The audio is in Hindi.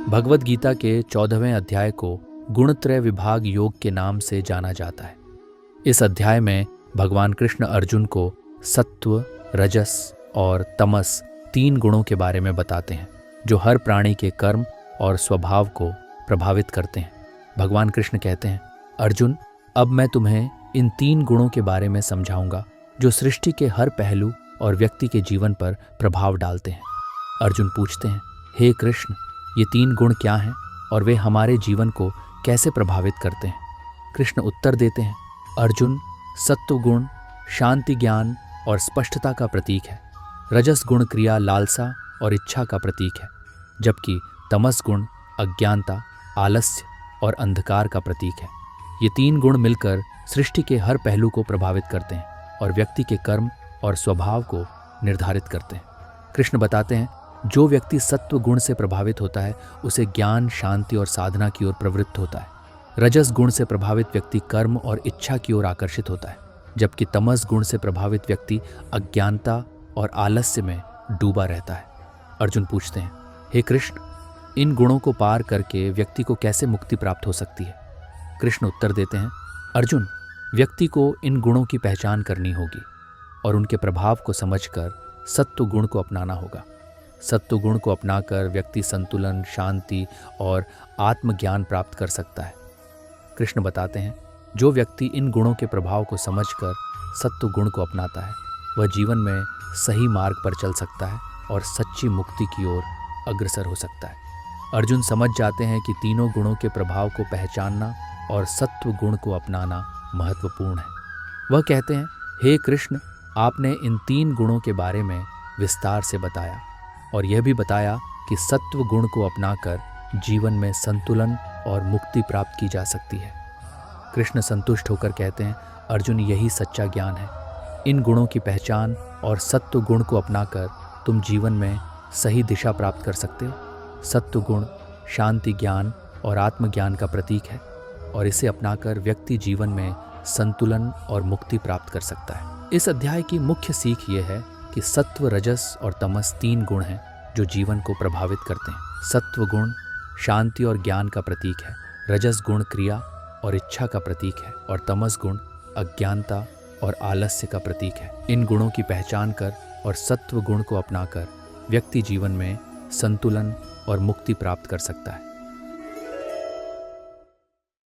भगवद गीता के 14वें अध्याय को गुणत्रय विभाग योग के नाम से जाना जाता है। इस अध्याय में भगवान कृष्ण अर्जुन को सत्व, रजस और तमस 3 गुणों के बारे में बताते हैं जो हर प्राणी के कर्म और स्वभाव को प्रभावित करते हैं। भगवान कृष्ण कहते हैं, अर्जुन, अब मैं तुम्हें इन 3 गुणों के बारे में समझाऊंगा जो सृष्टि के हर पहलू और व्यक्ति के जीवन पर प्रभाव डालते हैं। अर्जुन पूछते हैं, हे कृष्ण, ये 3 गुण क्या हैं और वे हमारे जीवन को कैसे प्रभावित करते हैं? कृष्ण उत्तर देते हैं, अर्जुन, सत्व गुण शांति, ज्ञान और स्पष्टता का प्रतीक है। रजस गुण क्रिया, लालसा और इच्छा का प्रतीक है, जबकि तमस गुण अज्ञानता, आलस्य और अंधकार का प्रतीक है। ये 3 गुण मिलकर सृष्टि के हर पहलू को प्रभावित करते हैं और व्यक्ति के कर्म और स्वभाव को निर्धारित करते हैं। कृष्ण बताते हैं, जो व्यक्ति सत्व गुण से प्रभावित होता है उसे ज्ञान, शांति और साधना की ओर प्रवृत्त होता है। रजस गुण से प्रभावित व्यक्ति कर्म और इच्छा की ओर आकर्षित होता है, जबकि तमस गुण से प्रभावित व्यक्ति अज्ञानता और आलस्य में डूबा रहता है। अर्जुन पूछते हैं, हे कृष्ण, इन गुणों को पार करके व्यक्ति को कैसे मुक्ति प्राप्त हो सकती है? कृष्ण उत्तर देते हैं, अर्जुन, व्यक्ति को इन गुणों की पहचान करनी होगी और उनके प्रभाव को समझकर सत्व गुण को अपनाना होगा। सत्व गुण को अपनाकर व्यक्ति संतुलन, शांति और आत्मज्ञान प्राप्त कर सकता है। कृष्ण बताते हैं, जो व्यक्ति इन गुणों के प्रभाव को समझकर सत्व गुण को अपनाता है वह जीवन में सही मार्ग पर चल सकता है और सच्ची मुक्ति की ओर अग्रसर हो सकता है। अर्जुन समझ जाते हैं कि तीनों गुणों के प्रभाव को पहचानना और सत्व गुण को अपनाना महत्वपूर्ण है। वह कहते हैं, हे कृष्ण, आपने इन 3 गुणों के बारे में विस्तार से बताया और यह भी बताया कि सत्व गुण को अपनाकर जीवन में संतुलन और मुक्ति प्राप्त की जा सकती है। कृष्ण संतुष्ट होकर कहते हैं, अर्जुन, यही सच्चा ज्ञान है। इन गुणों की पहचान और सत्व गुण को अपनाकर तुम जीवन में सही दिशा प्राप्त कर सकते हो। सत्व गुण शांति, ज्ञान और आत्मज्ञान का प्रतीक है और इसे अपनाकर व्यक्ति जीवन में संतुलन और मुक्ति प्राप्त कर सकता है। इस अध्याय की मुख्य सीख ये है कि सत्व, रजस और तमस 3 गुण हैं जो जीवन को प्रभावित करते हैं। सत्व गुण शांति और ज्ञान का प्रतीक है, रजस गुण क्रिया और इच्छा का प्रतीक है और तमस गुण अज्ञानता और आलस्य का प्रतीक है। इन गुणों की पहचान कर और सत्व गुण को अपनाकर व्यक्ति जीवन में संतुलन और मुक्ति प्राप्त कर सकता है।